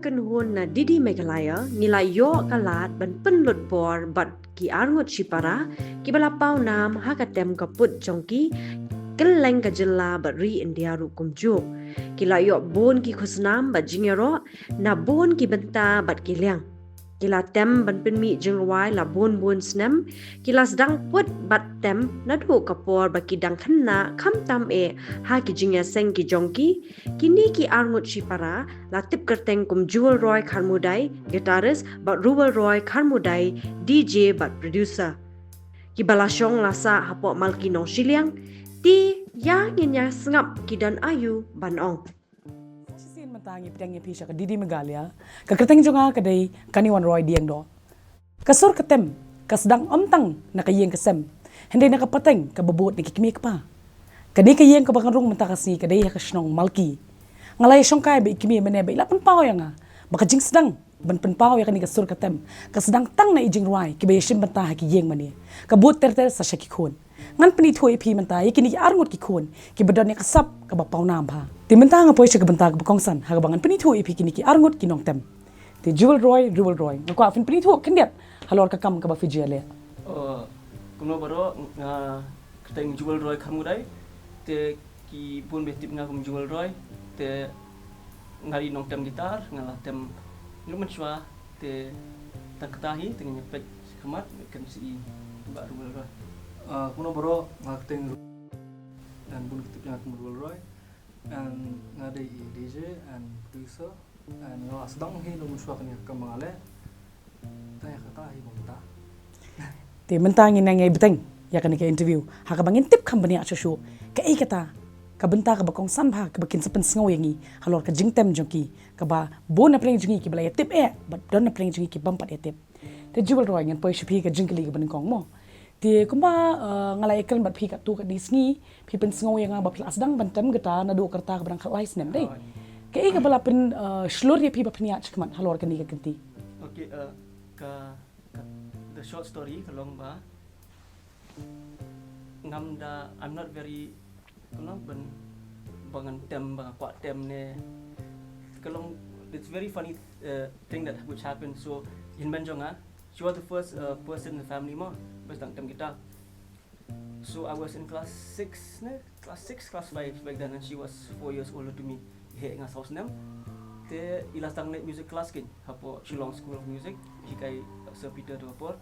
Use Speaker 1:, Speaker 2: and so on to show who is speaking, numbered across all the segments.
Speaker 1: kan hon na didi Meghalaya nila yo kalat ban penlut bor bat ki arngot chipara ki balapau nam hakatem kaput jongki keleng kajela bat ri India ru kumju kila yo bon ki khusnam bat jingero na bon ki benta bat kilyang kila tem ban penmi jingrwai la bon snem kila sedang put bat tem nadu kapor baki dang khanna kham tam e ha ki jingya seng ki jongki kini ki arngut chipara la tip kyrteng kum jewel roy kharmudai guitarist but rural roy kharmudai DJ but producer ki balashong lasa hapo malki nong shiliang ti ya nginya sngap ki dan ayu banong
Speaker 2: Tangi pedangnya pisah ke Didi Megalia, ke kyrteng jonga ke day kaniwan roy diang do. Kasur ketem, kesedang tang nak kayeng kesem. Hendai nak pateng ke bebut nak kimi kepa. Kadai kayeng ke bakarung mentakasi kadai ke snong malki. Ngalai songkai be kimi mene be lapan pau yang baka jing sedang ban pen pau ya kani kasur ketem. Kesedang tang na jingrwai ke be shim bentah ki yeng mane. Kabut ter sa syaki khon. Ngan peni thoi pi mentah kini arngut ki khon ki bedon ya kesap ke bapau nam pha. Ti mentah ngapoi se ke bentah ke bokongsan ha bangan peni thoi pi kini ki arngut ki nong tem. Ti jewel roy ngko afin peni thoi kendiat halor ka kam ka ba fijiale.
Speaker 3: Kuno baro nga kyrteng jewel roy khamudai te ki pun betip nga kum jewel roy te ngari nong tem gitar ngala tem lumenchwa te taktahi te nyepet khamat kan si ba jewel roy. Kuno baro nga kyrteng dan pun betip nga kum jewel roy and ngade DJ and producer and nga sedang hi lumenchwa kan kamale ta katahi bongta.
Speaker 2: Ti mentangin nang ay beteng ya kan ke interview ha ka bangin tip company a show ka ai kata ka benta ka bakong san ba ka bakin sapen sngaw yangi halor ka jingtem jongki ka ba bon na pleng jingi ki bala ya tip e but don na pleng jingi ki bampat ya tip te jewel roy ngan poi shipi ka jingli ka ban kong mo ti kumba ngalai kan bat phi ka tu ka disngi phi pen sngaw yang ba plas dang bantem geta na do kerta ka bang khalais nem dei ka ai ka bala pen shlor ya phi ba phnia chkman halor ka ni ka kenti.
Speaker 3: Okay, the short story kalong ba ngamda I'm not very kalong bangan tem ba kwa tem ne kalong it's very funny thing that which happened. So in Benjonga she was the first person in the family mo bas dang tem kita. So I was in class 6 class 5 back then and she was 4 years older to me he ngas house nem te ilas tang net music class kin hapo Shillong School of Music hikai Sir Peter to apor.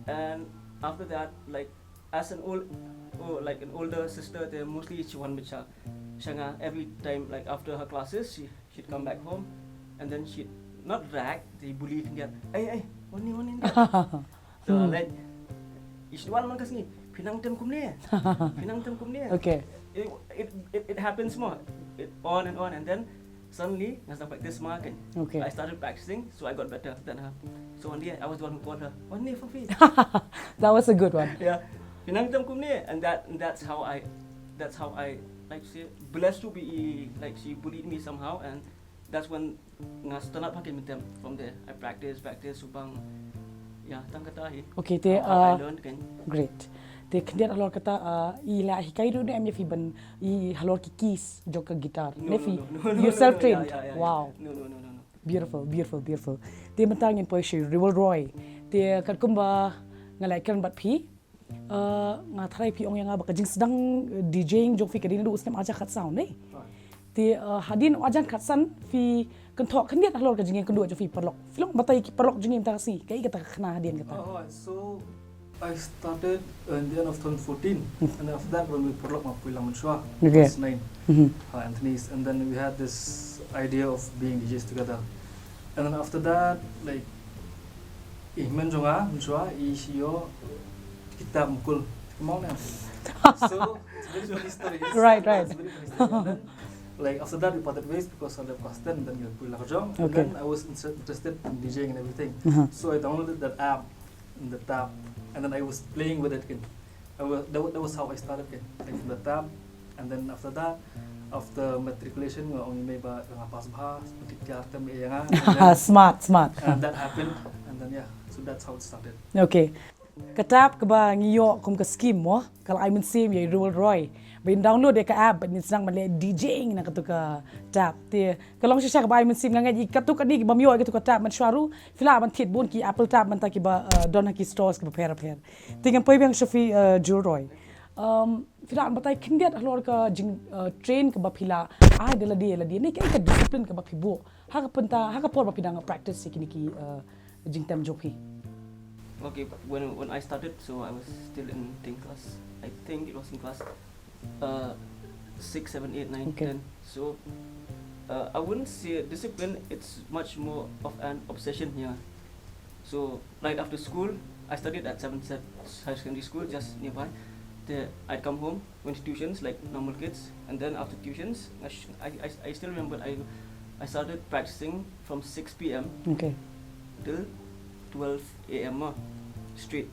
Speaker 3: And after that, like as an older sister, they mostly she one bicha. Shanga every time like after her classes, she'd come back home, and then she'd not drag, they bully and get, hey, one in there. So like, ish one man kasni, pinang tem kumne.
Speaker 2: Okay.
Speaker 3: It happens more, on, and then suddenly, I was like this market.
Speaker 2: Okay.
Speaker 3: I started practicing, so I got better than her. So one day, I was the one who called her. One day for free.
Speaker 2: That was a good one.
Speaker 3: Yeah, and that's how I like say blessed to be like she bullied me somehow, and that's when I started packing with them. From there, I practice, subang, yeah, tangkatahi.
Speaker 2: Okay, te
Speaker 3: I learned again.
Speaker 2: Great. Te kendiat halor kata ila hikai do ne amya fi ban I halor ki keys joka gitar.
Speaker 3: No,
Speaker 2: you self trained.
Speaker 3: Yeah.
Speaker 2: Wow.
Speaker 3: No.
Speaker 2: Beautiful. Te matangin po si Rival Roy. Te kat kumba ngalai kan bat phi nga thrai phi ong yang ba kajing sedang DJing jok fi kadin du usnem aja khat sound nei. Te hadin ajan khat san fi kan thok kendiat halor kajing kan du jo fi perlok. Filok batai ki perlok jingim ta si kai kata khna hadin kata.
Speaker 4: So I started in the end of 2014, and after that when we perlok mapulang menshua,
Speaker 2: Okay.
Speaker 4: 2009, Anthony's, and then we had this idea of being DJs together, and then after that like menjonga menshua isio kita mukul kemau nem. So it's very funny story.
Speaker 2: Right.
Speaker 4: It's very funny story. And then, like after that we parted ways because I left class 10 and then we pulang kerjong, and
Speaker 2: Okay.
Speaker 4: then I was interested in DJing and everything, so I downloaded that app in the tab. And then I was playing with it again. That was how I started again, like from the tab. And then after that, after matriculation, only may ba pas bahas, kyrteng
Speaker 2: Smart.
Speaker 4: and that happened. And then yeah, so that's how it started.
Speaker 2: Okay. Katap ke ba ngiyo kum ke skim mo kalau I men sim ye Rural Roy bin download de ka app ni sang male DJing na katu ka tap te kalau shisha ka ba I men sim ngangai katu ka di ba miyo katu ka tap man shwaru fila man tit bun ki Apple tap man ta ki ba don ki stores ki ba per tingan poi bang shofi Rural Roy fila an batai kindiat halor ka jing train ka ba fila ai de la dia ni ka discipline ka ba fibo ha ka penta ha ka por ba pidang practice kini ki jing tem jopi.
Speaker 3: Okay, but when I started, so I was still in thing class. I think it was in class 6, 7, 8, 9,
Speaker 2: Okay.
Speaker 3: 10. So I wouldn't say discipline. It's much more of an obsession here. So right after school, I studied at 7 high secondary school just nearby. There, I'd come home, went to tuitions like normal kids, and then after tuitions, I still remember I started practicing from 6 p.m.
Speaker 2: Okay.
Speaker 3: till 12 a.m. Straight.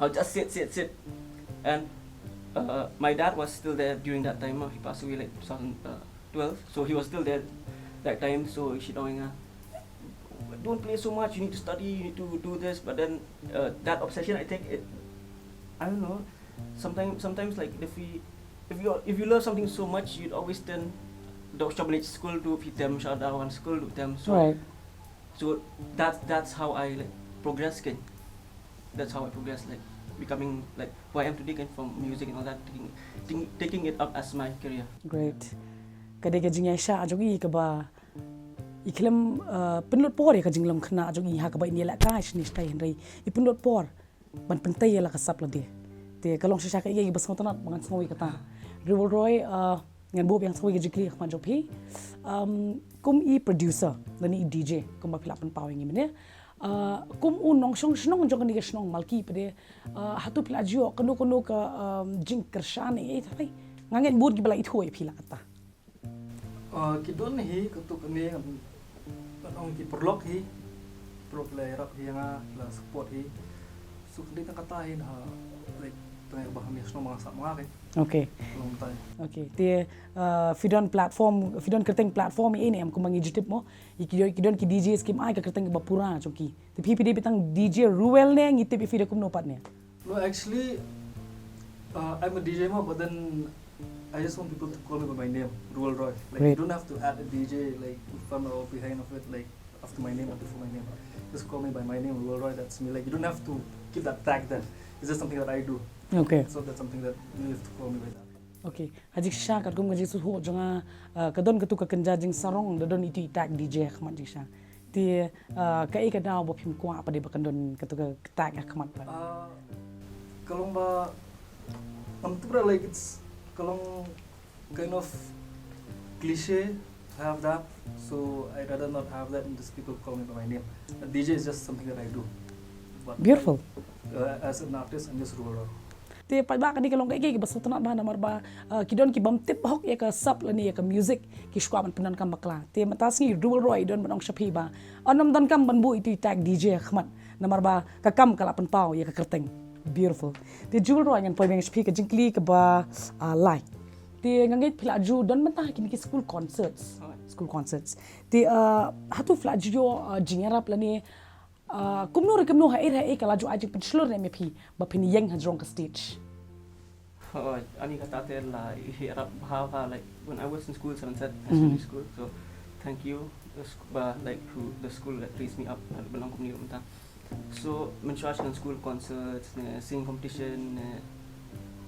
Speaker 3: I'll just sit. And my dad was still there during that time. He passed away like 2012. So he was still there that time. So she knowing, don't play so much, you need to study, you need to do this. But then that obsession, I think I don't know, sometimes like if you love something so much, you'd always tend the school to fit them, shout out school to them. So
Speaker 2: Right.
Speaker 3: so that's how I like progress. That's how I progress, like becoming like who I am today, from music and all that, taking it up as my career.
Speaker 2: Great. Kadai ka jingya sha ajogi ka ba iklam penlut por ya ka jinglam khna ajogi ha ka ba ini la ka shni stai henry ipenlut por ban pentai ya la ka sap la de te kalong sha ka ye bas ngotana bangan sngoi ka ta Rural Roy ngan bo yang sngoi ka jikli khman jopi kum I producer lani I DJ kum ba philapan pawing imne kum unong snong jong ni snong malki pede hatu pila jio kanu ka jing kershani thai ngangen bud ki bala ithoi phila kata
Speaker 4: Kidon hi kutuk ni ang ki perlok hi perlok le rap hi nga la support hi so kung dito katahin ha like tengah bah mi snong mga sa mga ke
Speaker 2: okay
Speaker 4: long tay
Speaker 2: okay te fidon kyrteng platform ini am kumangi YouTube mo ikidon ki DJ skim ai ka kyrteng ba pura choki te PPD bitang DJ Ruel ne ngitip ifida kum no pat ne
Speaker 4: no actually I'm a DJ mo but then I just want people to call me by my name, Rural Roy. Like
Speaker 2: Great.
Speaker 4: you don't have to add a DJ like in front or behind of it, like after my name or before my name. Just call me by my name, Rural Roy. That's me. Like you don't have to keep that tag there. It's just something that I do.
Speaker 2: okay
Speaker 4: So that's something that you have to call me by that.
Speaker 2: okay hajik sha kat gum gaji su ho jonga kadon katu ka kanja jing sarong dadon itu tag DJ khman jisha te ka ka daw bo phim kwa pa de ba kandon katu ka tag khman pa
Speaker 4: Kalau ba, like it's kalau kind of cliche to have that. So I'd rather not have that and just people call me by my name. A DJ is just something that I do. But
Speaker 2: beautiful
Speaker 4: as an artist, I'm just Rural Roy.
Speaker 2: te pa ba kani kalong kai bas tana ba namar ba kidon ki bam tip hok ya ka sap lani ya ka music ki shkwa man penan kam bakla te matas ngi Rural Roy don manong shapi ba onam don kam ban bu itu tag DJ khmat namar ba ka kam kala pen pau ya ka kyrteng beautiful te Rural Roy ngan poi beng shapi ka jingkli ka ba like te ngangit phila ju don man ta kini ki school concerts te hatu phila ju jingarap lani kumno rekamno ha era kala ju ajik penslur ne mepi ba pini yang hadrong ka stage
Speaker 3: Ani kata la hirap bahava like when I was in school, secondary school. So thank you like who the school that raised me up belong community umta. So mensuach ng school concerts, singing competition,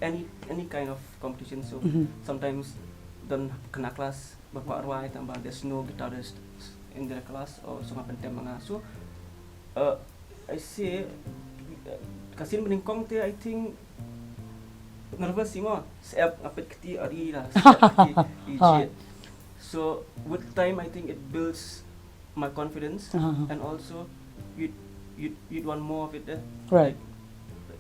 Speaker 3: any kind of competition. So sometimes don kena kelas bapak arwah tambah there's no guitarist in their class or sunga pentem mga. So I say kasin meningkong te I think nervous sih mo siap apet keti ari lah siap so with time I think it builds my confidence and also you'd want more of it
Speaker 2: right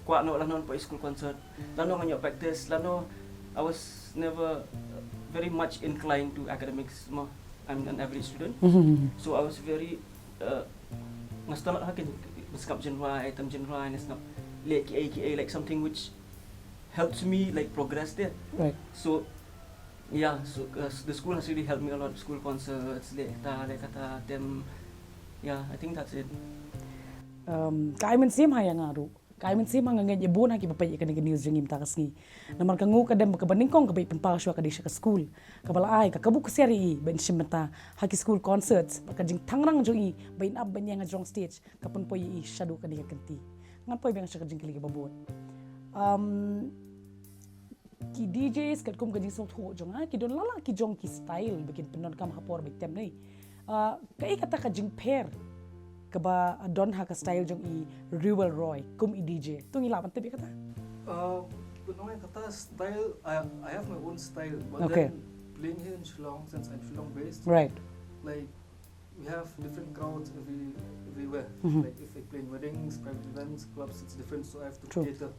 Speaker 3: kuat no lah non po school concert lano nganyo practice lano I was never very much inclined to academics mo I'm an average student so I was very ngastalat hakin skap jingrwai item jingrwai and skap le ki like something which helps me like progress there.
Speaker 2: right
Speaker 3: So yeah, so the school has really helped me a lot. School concerts, kata them. Yeah, I think that's it.
Speaker 2: ka I men sim ha yang aru Kaya min si mga ngayon ibu na kipapay ka ng news yung imtakas ni. Naman ka ngu ka dem ka baningkong ka bay panpasyo ka di siya ka school. Kabala ay kakabuk ka seri ben shimata haki school concerts baka jing tangrang jo i bain up banya nga jong stage kapun po i shadow ka di ka kanti. Ngan po ibang siya ka jing kili ka babot. Ki DJs kat kum ka jing sot ho jong ha ki don lala ki jong ki style bikin penon ka makapor big tem nay. Kai kata ka jing pair kaba don ha ka style jong i Rural Roy kum i DJ tung ilapan tabi kata
Speaker 4: Kunong kata style, I have my own style, but
Speaker 2: Okay.
Speaker 4: then playing here in Shillong, since I'm Shillong based,
Speaker 2: right
Speaker 4: like we have different crowds everywhere. Like if I play in weddings, private events, clubs, it's different. So I have to
Speaker 2: True.
Speaker 4: cater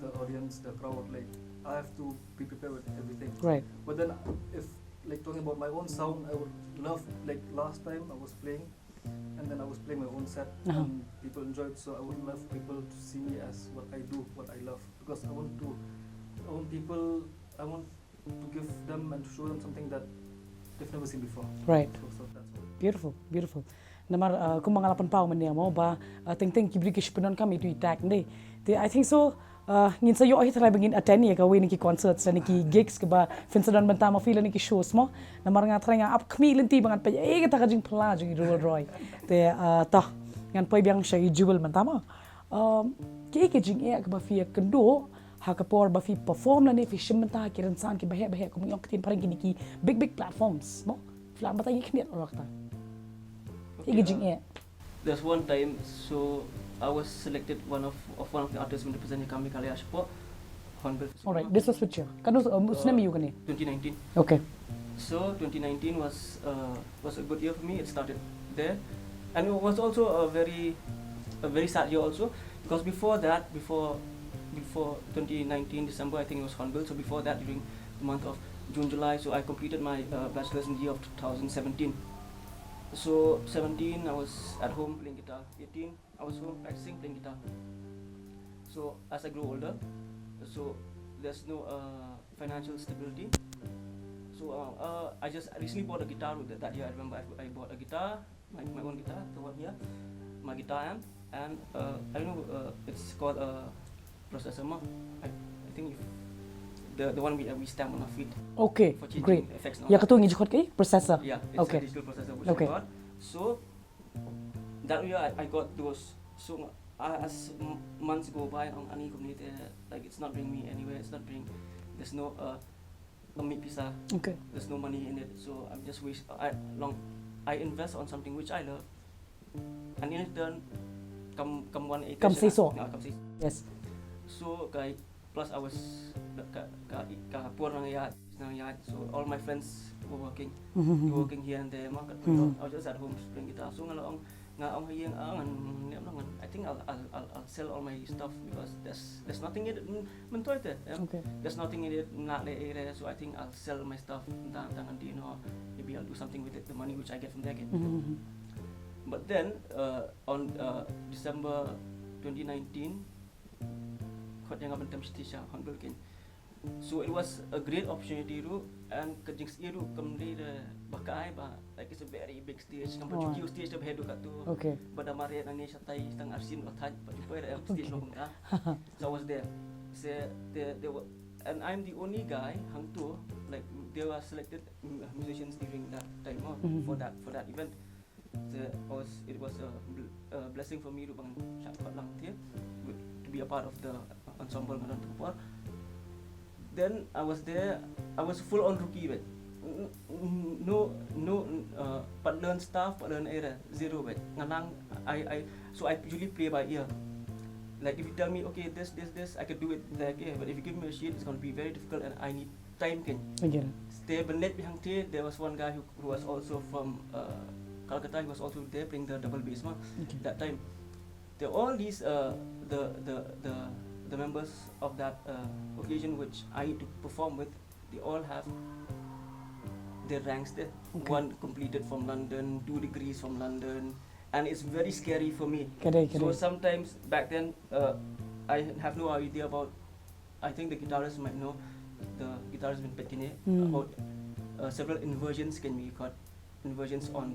Speaker 4: the audience, the crowd. Like I have to be prepared with everything.
Speaker 2: right
Speaker 4: But then if like talking about my own sound, I would love, like last time I was playing, and then I was playing my own set, and people enjoyed. So I would love people to see me as what I do, what I love, because I want to give them and to show them something that they've never seen before.
Speaker 2: right
Speaker 4: So that's all.
Speaker 2: beautiful namar kung mga lapan pao man niya mo ba ting kibri ki shpinon kami to itak ndi I think so ngin sa yo ay try bangin attend ya ka wini ki concerts sa ki gigs ka ba finsadan man tama feel ni ki shows mo namar nga try nga up kami lenti bangat pa kata ka jing pala jing Rural Roy te ta ngan poy biang siya jubel man tama ki jing ka ba fia kendo hakapor ba fi perform la ni fi shimenta ki ransan ki bahe kung yung katin parang kini ki big platforms mo flam batay ki orang ta
Speaker 3: Okay, there's one time, so I was selected one of the artists when representing kami kali Ashpo, Hornbill Festival.
Speaker 2: Alright, this was which year? Kano usnami yung kani?
Speaker 3: 2019.
Speaker 2: Okay.
Speaker 3: So 2019 was a good year for me. It started there, and it was also a very sad year also, because before 2019 December, I think it was Hornbill. So before that, during the month of June July, so I completed my bachelor's in the year of 2017. So 17 I was at home playing guitar. 18 I was home practicing playing guitar. So as I grew older, so there's no financial stability. So I just recently bought a guitar with that year. I remember I bought a guitar, my own guitar, the one here, my guitar amp, and I don't know, it's called a processor. I think if the one we stamp on our feet.
Speaker 2: Okay,
Speaker 3: For changing
Speaker 2: great.
Speaker 3: effects.
Speaker 2: Ya katung ngijukot kay processor.
Speaker 3: Yeah, it's
Speaker 2: Okay.
Speaker 3: a digital processor which
Speaker 2: Okay.
Speaker 3: I got. So that year I got those. So as months go by, ani community like it's not bringing me anywhere. There's no meat pizza.
Speaker 2: Okay.
Speaker 3: There's no money in it. So I'm just I invest on something which I love, and in return, come one
Speaker 2: Come say so.
Speaker 3: Come say.
Speaker 2: Yes.
Speaker 3: So kay plus I was poor nang yard. So all my friends were working here and there. I was just at home playing guitar. So nga hayang I think I'll sell all my stuff because there's nothing in it.
Speaker 2: Okay.
Speaker 3: There's nothing in it. So I think I'll sell my stuff. Maybe I'll do something with it. The money which I get from there. But then on December 2019. So it was a great opportunity and kajing iru kamli bakai ba like it's a very big stage kam
Speaker 2: Oh.
Speaker 3: pachuki stage tab hedu katu
Speaker 2: Okay.
Speaker 3: bada mare nang ni satai tang arsin othaj but stage no kunga. So I was there. So they were, and I'm the only guy hang tu like they were selected musicians during that time for that event. So it was a blessing for me to bang syakot lang dia to be a part of the ensemble ngaran Tupar. Then I was there. I was full on rookie, but no but learn stuff, but learn era zero, but nganang so I usually play by ear. Like if you tell me okay this I could do it like but if you give me a sheet it's gonna be very difficult and I need time can.
Speaker 2: Again.
Speaker 3: Stay benet bihang te. There was one guy who was also from Calcutta. He was also there playing the double bass
Speaker 2: Okay.
Speaker 3: that time. All these the members of that occasion which I need to perform with, they all have their ranks there.
Speaker 2: Okay.
Speaker 3: One completed from London, 2 degrees from London, and it's very scary for me.
Speaker 2: Kadai.
Speaker 3: So sometimes back then I have no idea about. I think the guitarist might know. The guitarist been petine about several inversions can be got inversions on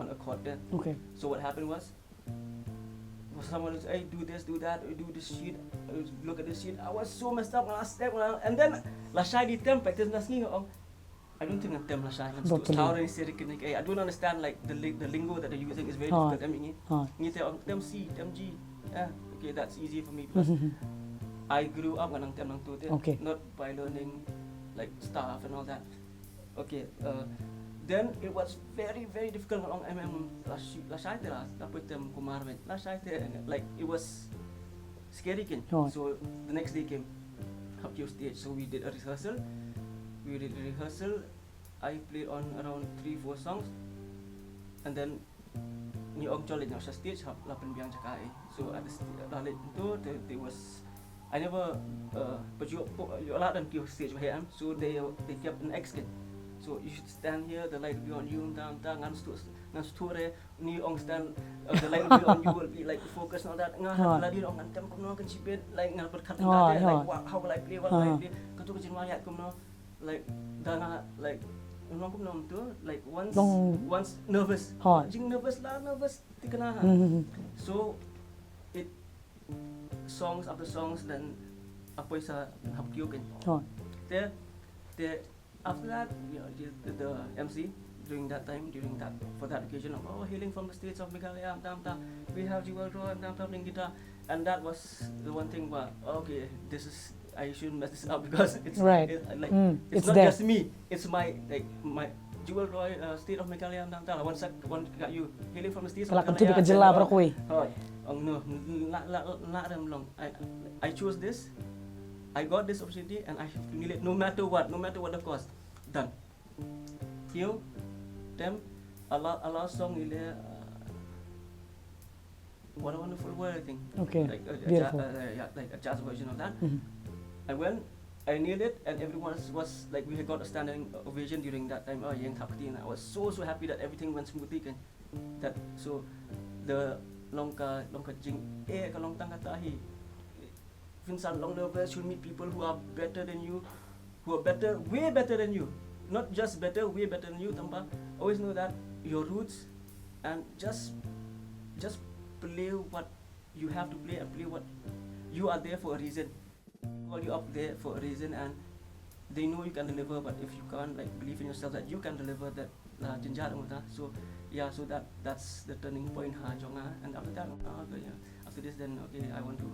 Speaker 3: a chord there.
Speaker 2: Okay.
Speaker 3: So what happened was someone was, hey, do this, do that, do this shit, look at this shit. I was so messed up when I step, and then lashai di tem practice nasking I don't think I'm tem lashai. I don't understand like the lingo that they're using is very difficult. I mean, tem C, tem G. Yeah, okay, that's easy for me because I grew up nang tem nang tu, not by learning like stuff and all that. Okay, then it was very very difficult along lashai te tapos tem kumarwen lashai te like it was scary kin. So the next day came up to stage, so we did a rehearsal. I played on around 3-4 songs, and then ni og jolit na sa stage hap lapan biang jakai. So at the dalit tu there was I never but you a lot of people stage here, so they kept an X kin. So you should stand here, the light will be on you, ngan sture ni ong stand, the light will be on you, will be like focus on that. Ngah ladi ong ngan tem kumno kan sipet like ngan berkat like how will I play, what will I play? Katu ke jingrwai kumno like dana like nong kumno tu like once nervous. Jing nervous tikana. So it songs after songs then apoy sa hapkyo ken. There after that, you know, the MC during that for that occasion, hailing from the states of Meghalaya, we have jingrwai, playing guitar, and that was the one thing. Okay, I shouldn't mess this up because it's
Speaker 2: right.
Speaker 3: It's not
Speaker 2: there.
Speaker 3: Just me. It's my jingrwai, state of Meghalaya, one got you hailing from the states of Meghalaya. No, not long. I chose this. I got this opportunity and I have to nail it no matter what the cost. Done. Here, them, a lot song in there. What a wonderful word, I think.
Speaker 2: Okay,
Speaker 3: like
Speaker 2: beautiful.
Speaker 3: Like a jazz version of that. I went, I nailed it, and everyone was like, we had got a standing ovation during that time. I was so happy that everything went smoothly. That so the longka jing kalong tang katahi. Vincent long nervous, you'll meet people who are better than you, who are better, way better than you. Not just better, way better than you. Tampa. Always know that your roots, and just play what you have to play and play what you are there for a reason. Call you up there for a reason, and they know you can deliver. But if you can't like believe in yourself that you can deliver, that so yeah, so that's the turning point. And after that, after this, then okay, I want to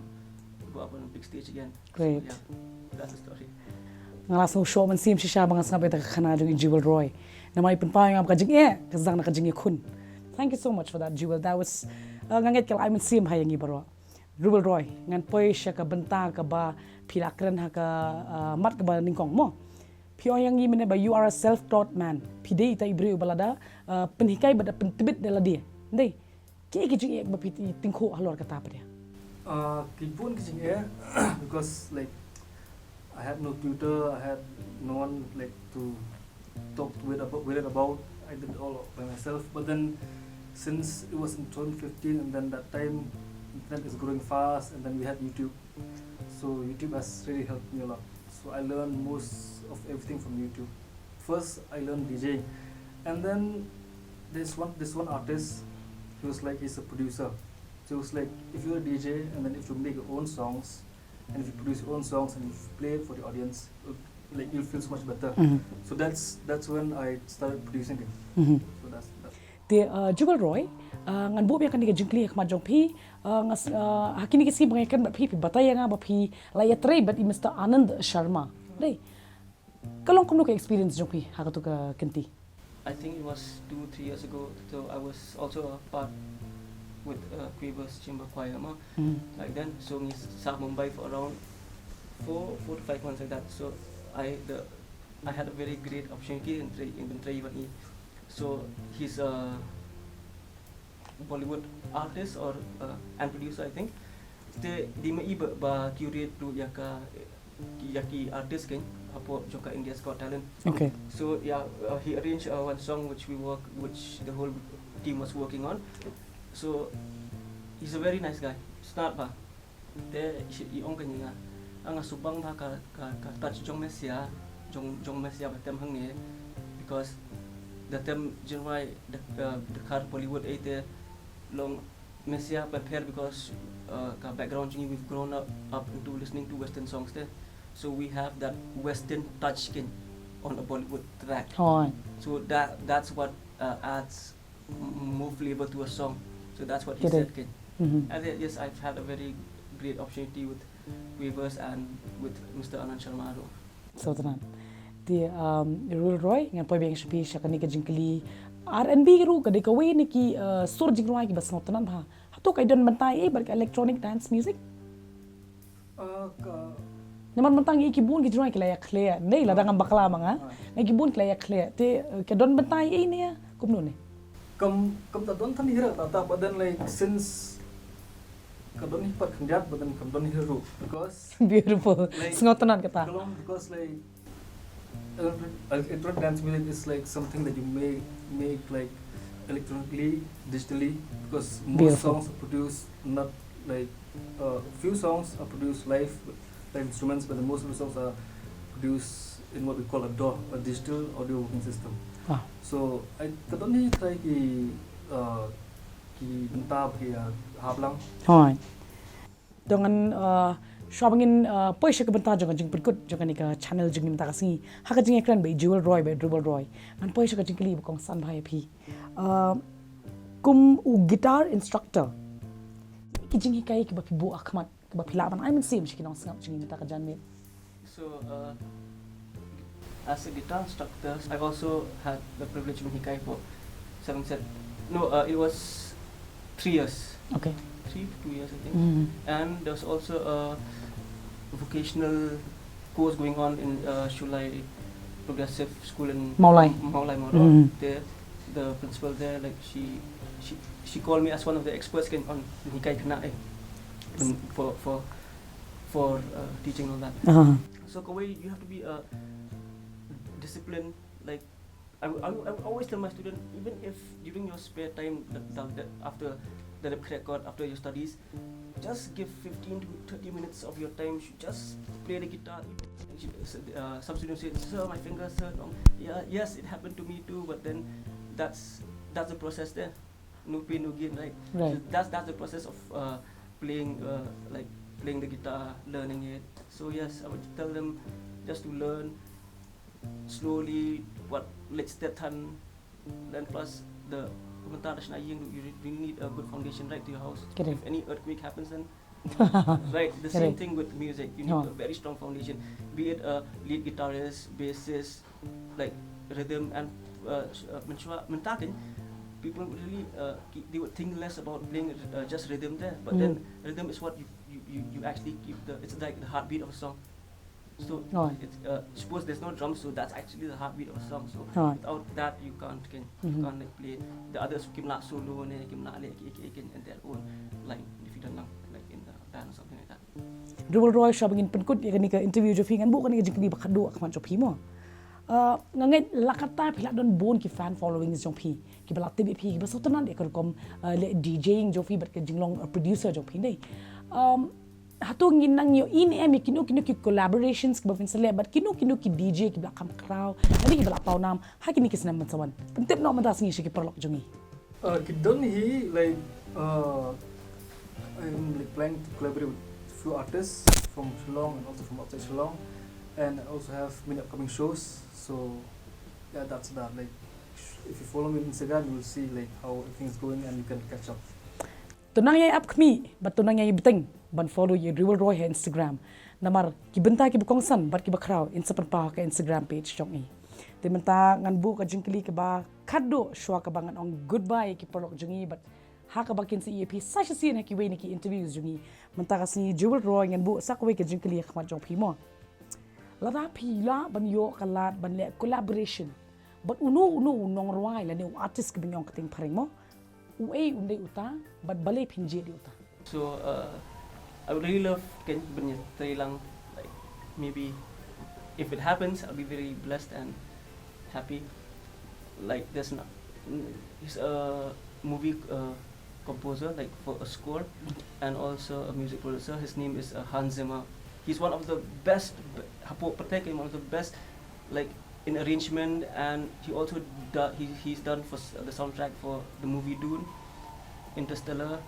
Speaker 3: go up on a big stage again.
Speaker 2: Great.
Speaker 3: So, yeah, that's the story.
Speaker 2: Ngalas no show man sim shisha mga snabe ta khana jung Jewel Roy. Na may pinpayong am kajing kazang na kajing kun. Thank you so much for that, Jewel. That was nganget kal I man sim hayang ibaro. Jewel Roy ngan poy siya ka benta ka ba pilakren ha ka mat ka ba ningkong mo. Pio yang ngim ba you are a self-taught man. Pide ita ibreu balada penhikai bada pentibit dela dia. Ndai. Ki kajing ba piti tingko halor kata pa dia.
Speaker 4: Kipun kicing because like I had no tutor, I had no one like to talk with it about. I did it all by myself. But then since it was in 2015 and then that time internet is growing fast and then we had YouTube. So YouTube has really helped me a lot. So I learned most of everything from YouTube. First I learned DJing, and then this one artist, he was like he's a producer. So it's like if you're a DJ and then if you make your own songs and if you produce your own songs and if you play it for the audience, like you'll feel so much better. So that's when I started producing it. So that's
Speaker 2: the Jewel Roy ngan bu kan diga jingkli khma jong phi ngas hakini kisi bangai kan phi bataya nga ba phi la ya trai but Mr. Anand Sharma dei kalong kumno ka experience jong phi ha ka to ka kenti.
Speaker 3: I think it was 2-3 years ago. So I was also a part with Quavers Chamber Choir like then. So we sat Mumbai for around 4 to 5 months like that. So I had a very great opportunity in Bentray. So he's a Bollywood artist or and producer, I think. Di mai ba curate to yaki artist kan apo joka India's Got Talent.
Speaker 2: Okay. So
Speaker 3: yeah, he arranged one song which the whole team was working on. So he's a very nice guy. Start ba. Iong kanya ang subang ba ka touch jong mesia batem hang ni because the tem jingrwai the car Bollywood ate long Messia prepared because background jingi we've grown up into listening to Western songs there, so we have that Western touch skin on a Bollywood track.
Speaker 2: Hoi.
Speaker 3: So that's what adds more flavor to a song. So that's what he
Speaker 2: Correct.
Speaker 3: said. Ken.
Speaker 2: Mhm.
Speaker 3: And yes, I've had a very great opportunity with Weavers and with Mr. Anand Sharma.
Speaker 2: So tanan. Ti Rural Roy ngan poi beng shapi shakani ka jingkali R&B ru ka de ka we ni ki sur jingrwai ki bas no tanan bha. Hato kai don bantai bar ka electronic dance music. Naman mentang i kibun ki jingrwai ki layak clear. Nei la dangan bakla manga. Ngai kibun ki layak clear. Ti ka don bantai ni ya kum no ne.
Speaker 4: Come ta don than hira ta but then like since ka don hipat khandiat but then kam don hiru because
Speaker 2: Beautiful.
Speaker 4: Like-
Speaker 2: Sngotanan kata.
Speaker 4: Kalong because like electronic dance music is like something that you make like electronically, digitally, because most
Speaker 2: Beautiful.
Speaker 4: songs are produced not like few songs are produced live instruments, but the most of the songs are produced in what we call a DAW, a digital audio working system.
Speaker 2: Wow.
Speaker 4: So I kadoni try ki mentab ki hablang.
Speaker 2: Hoi. Dengan shobangin poi shaka benta jangan jing perkut jangan ni ka channel jing ni kasi ha ka jing ekran be Jewel Roy be Dribble Roy an poi shaka jing kali bukong san bhai phi kum u guitar instructor ki jing hikai ki ba phi bu akhmat ki ba phi laban I mean same shiki nong sangap jing ni ta ka jan me.
Speaker 3: So as a guitar instructor, I've also had the privilege of Hikai for 7 set. No, it was 3 years.
Speaker 2: Okay.
Speaker 3: 3 to 2 years, I think.
Speaker 2: Mm.
Speaker 3: And there's also a vocational course going on in Shulai Progressive School in
Speaker 2: Maulai.
Speaker 3: Maulai.
Speaker 2: Mm.
Speaker 3: There, the principal there, like she called me as one of the experts on Hikai Kana for teaching all that.
Speaker 2: Uh-huh.
Speaker 3: So Kawai, you have to be disciplined. Like I always tell my student, even if during your spare time that after the record, after your studies, just give 15 to 30 minutes of your time. You should just play the guitar. Some students say, "Sir, my fingers hurt." Yeah, yes, it happened to me too. But then that's the process there. No pain, no gain, right?
Speaker 2: Right.
Speaker 3: So that's the process of playing the guitar, learning it. So yes, I would tell them just to learn slowly. What let's that turn, then plus the you really need a good foundation right to your house.
Speaker 2: Correct.
Speaker 3: If any earthquake happens, then right, the same
Speaker 2: Correct.
Speaker 3: thing with music. You need
Speaker 2: No.
Speaker 3: a very strong foundation. Be it a lead guitarist, bassist, like rhythm and people would really they would think less about playing just rhythm there. But then rhythm is what you actually keep it's like the heartbeat of a song. So
Speaker 2: Right.
Speaker 3: it's suppose there's no drums, so that's actually the heartbeat of a song. So
Speaker 2: Right.
Speaker 3: without that you can't like play. The others kim nak solo ne kim nak and their own line if you don't know like in the band or something like that.
Speaker 2: Dribble Roy shobangin penkut ya ni ka interview jo fingan bu kan jing kali bakadu akhman jo phi mo. Ngangai lakata phila don bon ki fan following jong phi ki bala tb phi ki basotanan ekor kom le DJing jo phi bat ke jinglong producer jo phi nei hatung ginang yo in em kinu ki collaborations ki bafin sele but kinu ki DJ ki bla kam crowd ani ki bla pau nam ha kini ki snam matsawan pentep no mata singi shi ki perlok jongi
Speaker 4: Kidon he like I'm like planning to collaborate with few artists from Shillong and also from outside Shillong, and I also have many upcoming shows. So yeah, that's that. Like if you follow me on Instagram, you will see like how everything is going and you can catch up.
Speaker 2: tunang yai up kmi but tunang yai beteng ban follow ye Dribble Roy ha Instagram namar ki benta ki bukong san bat ki bakraw in sapan pa ka Instagram page jong i te menta ngan bu ka jingkli ka ba khaddo shwa ka bangan ong goodbye ki polok jongi but ha ka bakin si EP sa shi sin ha ki we ni ki interviews jongi menta ka si Dribble Roy ngan bu sak we ka jingkli khmat jong phi mo lada phi la ban yo kalat ban le collaboration but uno nong rwai la ne artist ki binyong kating paring mo uai unde uta but balai pinje di uta.
Speaker 3: So I would really love can bring lang like maybe if it happens I'll be very blessed and happy. Like he's a movie composer like for a score and also a music producer. His name is Hans Zimmer. He's one of the best one of the best like in arrangement, and he also he's done for the soundtrack for the movie Dune. Interstellar,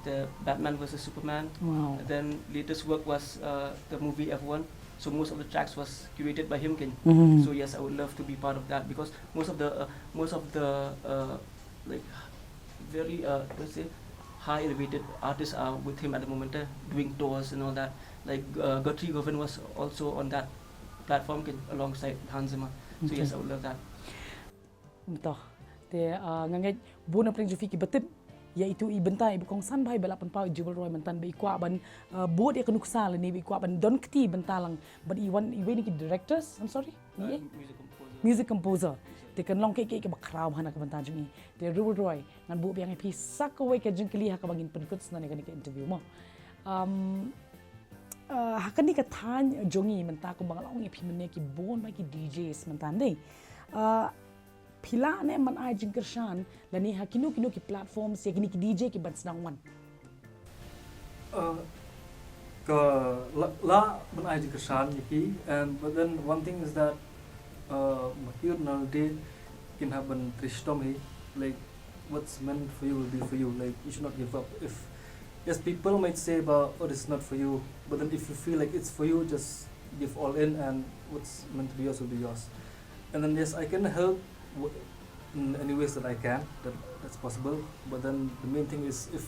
Speaker 3: the Batman vs Superman.
Speaker 2: Wow.
Speaker 3: Then latest work was the movie F1. So most of the tracks was curated by him. So yes, I would love to be part of that because most of the like very let's say high elevated artists are with him at the moment, doing tours and all that. Like Guthrie Govan was also on that platform alongside Hans Zimmer. So yes, I would love that.
Speaker 2: Entah. Te ngangai bona pring jufi ki betip iaitu ibentai bukong san bai balapan pau jubel roy mentan be ikwa ban buat dia kenuksa ni be ikwa ban don kti bentalang but iwan ni directors I'm sorry ni music composer te kan long ke bakraw hana ka bentan jungi te jubel roy ngan bu biang pi sakawai ka jengkeli ha ka bangin penkut sna ni ka interview mo hakan ni ka tan jongi menta ko bangalong pi menne ki bon ba ki DJs mentan dei pila ne man ai jingkershan lani ha kinu ki platform se kini ki DJ ki ban sedang wan
Speaker 4: Ke la ban ai jingkershan yaki, and but then one thing is that makir nowadays can have ban tristom he, like what's meant for you will be for you, like you should not give up. If yes, people might say about oh it's not for you, but then if you feel like it's for you, just give all in, and what's meant to be yours will be yours. And then yes, I can help in any ways that I can, that's possible, but then the main thing is if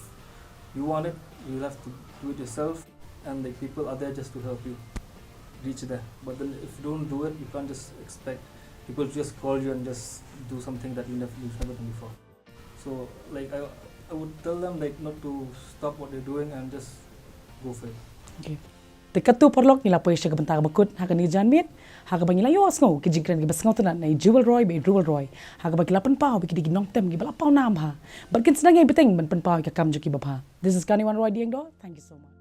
Speaker 4: you want it, you have to do it yourself, and the people are there just to help you reach there. But then if you don't do it, you can't just expect people to just call you and just do something that you've never done before. So like I would tell them like not to stop what they're doing and just go for it.
Speaker 2: okay te katu perlok nila poy siya bentang bakut ha kan ni janmit ha ka bangila yo asngau ki jingkran ki basngau tanan nai jewel roy be jewel roy ha ka bagi lapan pau ki dig nong tem ki bala pau nam ha barkin sedang yang beteng ban pen pau ka kam jo ki bapha. This is Kaniwan Roy Dieng do. Thank you so much.